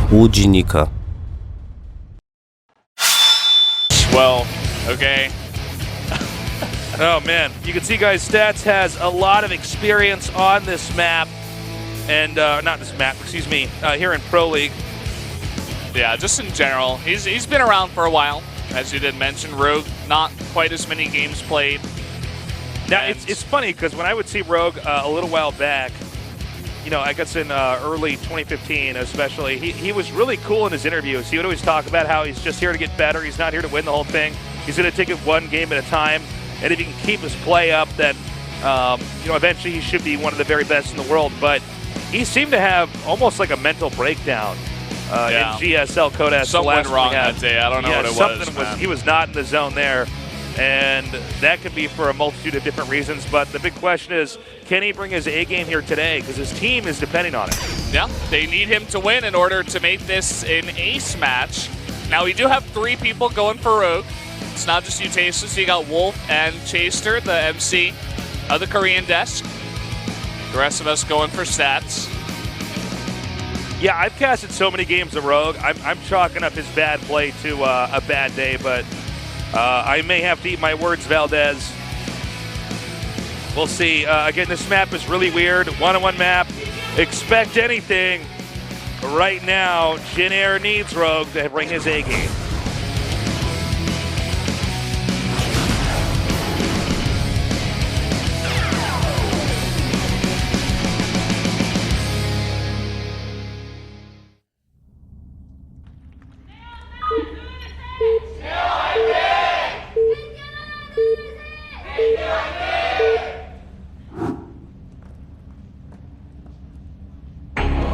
Łudzinika. Well, okay. Oh man, you can see guys, Stats has a lot of experience on this map, and not this map, excuse me, here in Pro League. Yeah, just in general, he's been around for a while, as you did mention. Rogue, not quite as many games played. Now it's funny because when I would see Rogue a little while back, you know, I guess in early 2015 especially, he was really cool in his interviews. He would always talk about how he's just here to get better. He's not here to win the whole thing. He's going to take it one game at a time. And if he can keep his play up, then, you know, eventually he should be one of the very best in the world. But he seemed to have almost like a mental breakdown in GSL Codas. Something went wrong that day. I don't know what it was. He was not in the zone there. And that could be for a multitude of different reasons. But the big question is, can he bring his A game here today? Because his team is depending on it. Yeah, they need him to win in order to make this an ace match. Now, we do have 3 people going for Rogue. It's not just you, Tasteless. You got Wolf and Chaster, the MC of the Korean desk. The rest of us going for Stats. Yeah, I've casted so many games of Rogue. I'm chalking up his bad play to a bad day, but I may have to eat my words, Valdez. We'll see. Again, this map is really weird. One-on-one map. Expect anything. Right now, Jin Air needs Rogue to bring his A game.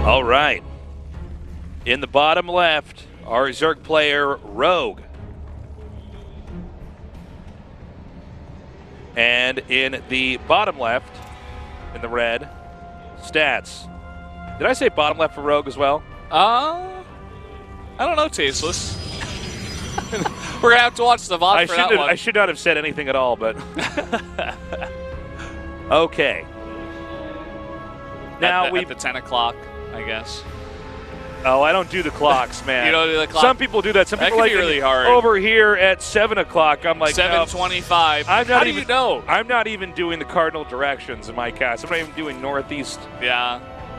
All right. In the bottom left, our Zerg player, Rogue. And in the bottom left, in the red, Stats. Did I say bottom left for Rogue as well? I don't know, Tasteless. We're going to have to watch the VOD for that one. I should not have said anything at all, but... Okay. Now at the 10 o'clock, I guess. Oh, I don't do the clocks, man. You don't do the clock? Some people do that. Some people can like be really hard. Over here at 7 o'clock, I'm like 7:25. How do you know? I'm not even doing the cardinal directions in my cast. I'm not even doing northeast,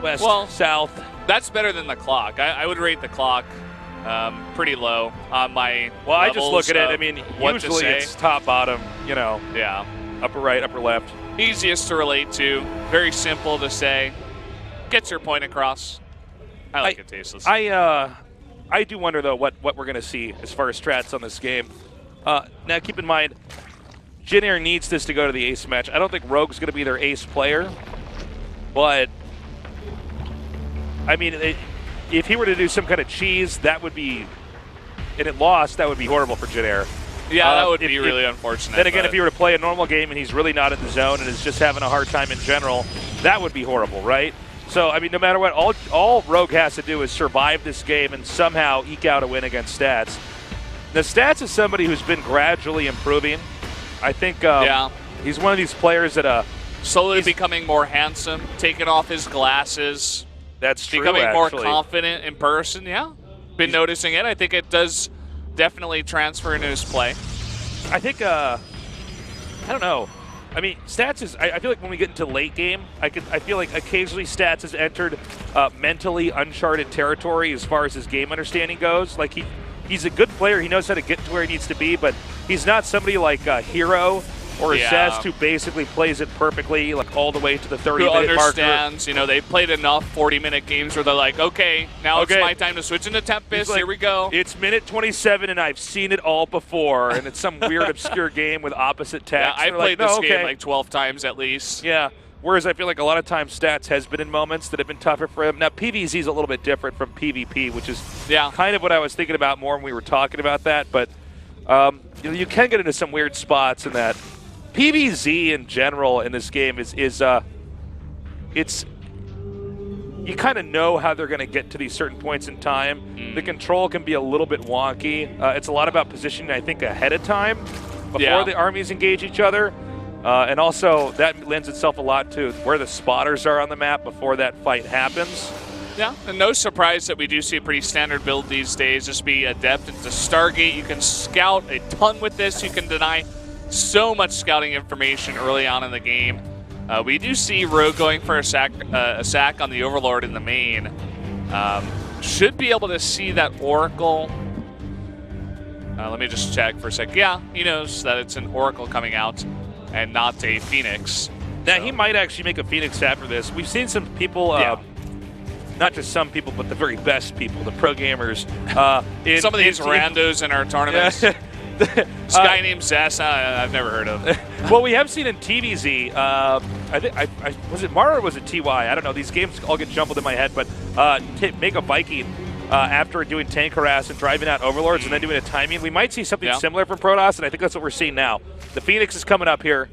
west, south. That's better than the clock. I would rate the clock pretty low on my. Well, I just look at it. I mean, usually it's top, bottom. You know. Yeah. Upper right, upper left. Easiest to relate to. Very simple to say. Gets your point across. I like it, Tasteless. I do wonder, though, what we're going to see as far as strats on this game. Now, keep in mind, Jin Air needs this to go to the ace match. I don't think Rogue's going to be their ace player, but, I mean, if he were to do some kind of cheese, that would be, and it lost, that would be horrible for Jin Air. Yeah, that would be really unfortunate. Then again, if he were to play a normal game and he's really not in the zone and is just having a hard time in general, that would be horrible, right? So, I mean, no matter what, all Rogue has to do is survive this game and somehow eke out a win against Stats. Now, Stats is somebody who's been gradually improving. I think he's one of these players that slowly becoming more handsome, taking off his glasses. That's true, becoming more confident in person, Been noticing it. I think it does definitely transfer into his play. I think, I don't know. I mean, Stats is, I feel like when we get into late game, I feel like occasionally Stats has entered mentally uncharted territory as far as his game understanding goes. Like, he's a good player. He knows how to get to where he needs to be, but he's not somebody like Hero or Zest who basically plays it perfectly, like all the way to the 30-minute marker. Who understands, you know, they've played enough 40-minute games where they're like, okay, now it's my time to switch into Tempest, like, here we go. It's minute 27 and I've seen it all before, and it's some weird obscure game with opposite text. Yeah, I played this game like 12 times at least. Yeah, whereas I feel like a lot of times Stats has been in moments that have been tougher for him. Now, PvZ is a little bit different from PvP, which is kind of what I was thinking about more when we were talking about that, but you know, you can get into some weird spots in that. PvZ in general in this game is it's you kind of know how they're going to get to these certain points in time. The control can be a little bit wonky. It's a lot about positioning, I think, ahead of time before the armies engage each other. And also, that lends itself a lot to where the spotters are on the map before that fight happens. Yeah, and no surprise that we do see a pretty standard build these days. Just be adept into Stargate. You can scout a ton with this. You can deny so much scouting information early on in the game. We do see Rogue going for a sack on the Overlord in the main. Should be able to see that Oracle. Let me just check for a sec. Yeah, he knows that it's an Oracle coming out and not a Phoenix. Now, he might actually make a Phoenix after this. We've seen some people, not just some people, but the very best people, the pro gamers. Some of these randos in our tournaments. This guy named Zess, I've never heard of. Well, we have seen in TVZ, I think, was it Mara or was it TY? I don't know. These games all get jumbled in my head, but make a Viking after doing tank harass and driving out Overlords and then doing a timing. We might see something similar from Protoss, and I think that's what we're seeing now. The Phoenix is coming up here.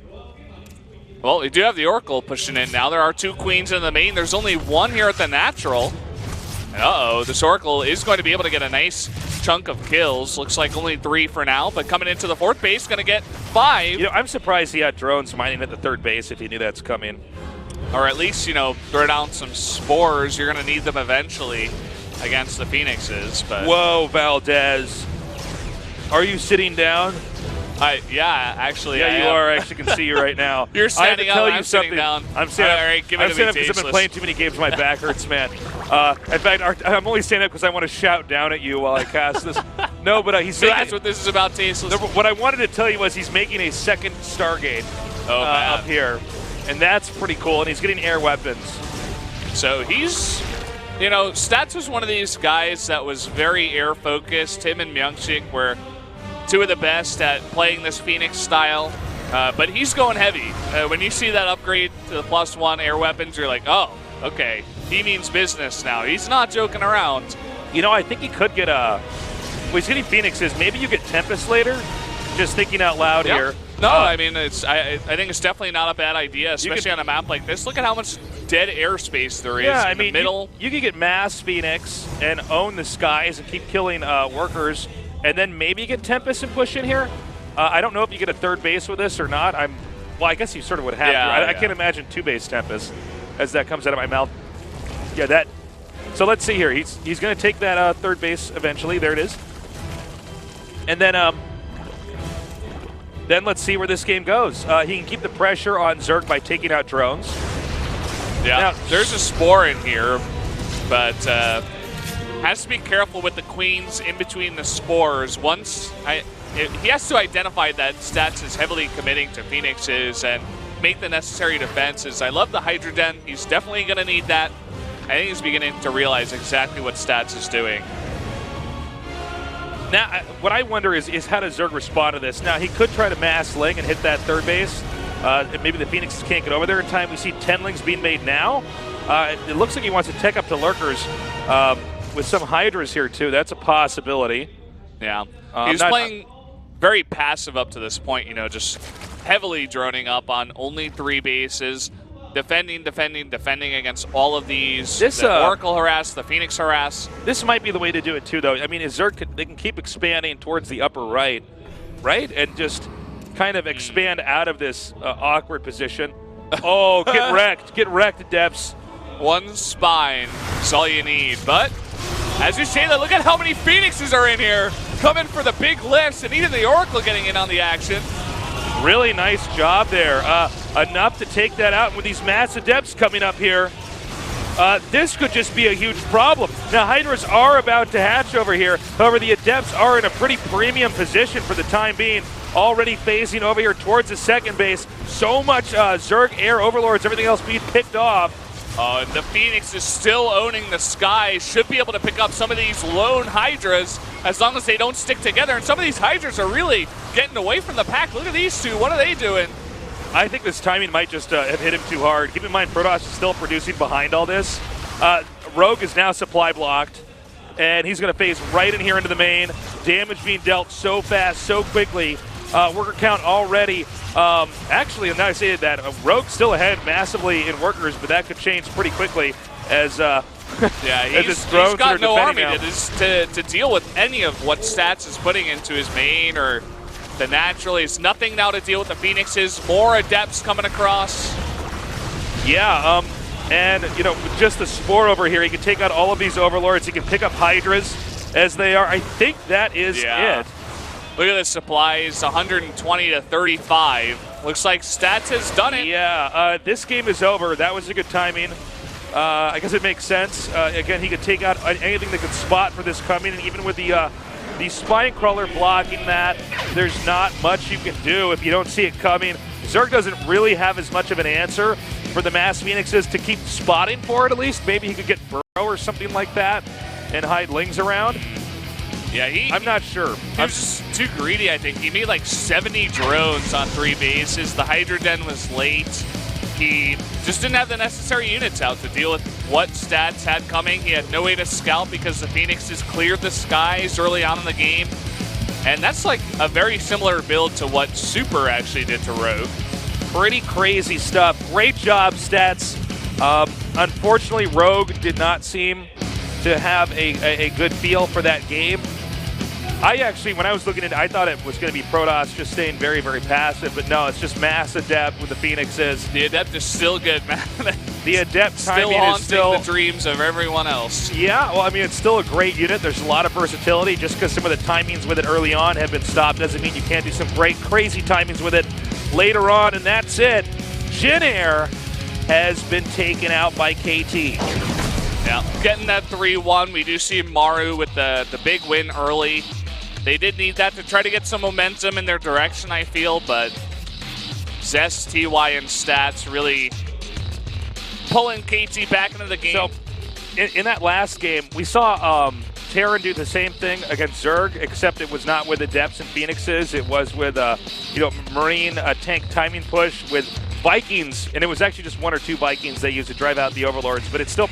Well, we do have the Oracle pushing in now. There are 2 Queens in the main. There's only 1 here at the natural. Uh-oh, this Oracle is going to be able to get a nice chunk of kills. Looks like only 3 for now, but coming into the 4th base, going to get 5. You know, I'm surprised he had drones mining at the 3rd base if he knew that's coming. Or at least, you know, throw down some spores. You're going to need them eventually against the Phoenixes. But whoa, Valdez. Are you sitting down? Yeah, actually, yeah, you are. I actually can see you right now. You're standing up. I'm sitting down. I'm standing up. All right, give it to me, standing up because I've been playing too many games. My back hurts, man. In fact, I'm only standing up because I want to shout down at you while I cast this. No, but he's. So that's what this is about, Tasteless. What I wanted to tell you was he's making a 2nd Stargate up here, and that's pretty cool. And he's getting air weapons. So he's, you know, Stats was one of these guys that was very air focused. Him and Myungshik were 2 of the best at playing this Phoenix style, but he's going heavy. When you see that upgrade to the +1 air weapons, you're like, oh, okay, he means business now. He's not joking around. You know, I think he could get well, he's getting Phoenixes. Maybe you get Tempest later. Just thinking out loud here. No, I mean, I think it's definitely not a bad idea, especially on a map like this. Look at how much dead airspace there is in the middle. You could get Mass Phoenix and own the skies and keep killing workers. And then maybe you get Tempest and push in here. I don't know if you get a 3rd base with this or not. Well, I guess you sort of would have to. I can't imagine 2-base Tempest as that comes out of my mouth. Yeah, that. So let's see here. He's going to take that 3rd base eventually. There it is. And then let's see where this game goes. He can keep the pressure on Zerg by taking out drones. Yeah, now, there's a Spore in here, but has to be careful with the Queens in between the Spores. He has to identify that Stats is heavily committing to Phoenixes and make the necessary defenses. I love the Hydra Den. He's definitely going to need that. I think he's beginning to realize exactly what Stats is doing. Now, what I wonder is how does Zerg respond to this? Now, he could try to mass Ling and hit that 3rd base. Maybe the Phoenixes can't get over there in time. We see 10 Lings being made now. It looks like he wants to tech up to Lurkers with some Hydras here, too. That's a possibility. Yeah. He's playing very passive up to this point, you know, just heavily droning up on only 3 bases. Defending against all of these. The Oracle harass, the Phoenix harass. This might be the way to do it too, though. I mean, Zerg they can keep expanding towards the upper right, and just kind of expand out of this awkward position. Oh, get wrecked, Debs. 1 spine is all you need. But as you say that, look at how many Phoenixes are in here, coming for the big lifts, and even the Oracle getting in on the action. Really nice job there. Enough to take that out. And with these massive depths coming up here, this could just be a huge problem. Now, Hydras are about to hatch over here. However, the Adepts are in a pretty premium position for the time being, already phasing over here towards the 2nd base. So much Zerg air overlords, everything else being picked off. And the Phoenix is still owning the sky. Should be able to pick up some of these lone Hydras as long as they don't stick together. And some of these Hydras are really getting away from the pack. Look at these 2. What are they doing? I think this timing might just have hit him too hard. Keep in mind, Protoss is still producing behind all this. Rogue is now supply blocked, and he's going to phase right in here into the main. Damage being dealt so fast, so quickly. Worker count already. Actually, now I say that, Rogue's still ahead massively in workers, but that could change pretty quickly as he's got no army to deal with any of what Stats is putting into his main or the natural. He's nothing now to deal with the Phoenixes. More Adepts coming across. Yeah, And, you know, with just the Spore over here, he can take out all of these Overlords. He can pick up Hydras as they are. I think that is it. Look at the supplies, 120 to 35. Looks like Stats has done it. Yeah, this game is over. That was a good timing. I guess it makes sense. Again, he could take out anything that could spot for this coming, and even with the Spine Crawler blocking that, there's not much you can do if you don't see it coming. Zerg doesn't really have as much of an answer for the Mass Phoenixes to keep spotting for it, at least. Maybe he could get Burrow or something like that and hide Lings around. Yeah, I'm not sure. He was just too greedy, I think. He made like 70 drones on 3 bases. The Hydra Den was late. He just didn't have the necessary units out to deal with what Stats had coming. He had no way to scout because the Phoenixes cleared the skies early on in the game. And that's like a very similar build to what Super actually did to Rogue. Pretty crazy stuff. Great job, Stats. Unfortunately, Rogue did not seem to have a good feel for that game. I actually, when I was looking at it, I thought it was going to be Protoss just staying very, very passive, but no, it's just Mass Adept with the Phoenixes. The Adept is still good, man. The Adept still timing is still the dreams of everyone else. Yeah, well, I mean, it's still a great unit. There's a lot of versatility. Just because some of the timings with it early on have been stopped doesn't mean you can't do some great, crazy timings with it later on, and that's it. Jin Air has been taken out by KT. Yeah, getting that 3-1. We do see Maru with the big win early. They did need that to try to get some momentum in their direction, I feel, but Zest, TY, and Stats really pulling KT back into the game. So, in that last game, we saw Terran do the same thing against Zerg, except it was not with Adepts and Phoenixes. It was with, Marine tank timing push with Vikings, and it was actually just 1 or 2 Vikings they used to drive out the Overlords, but it's still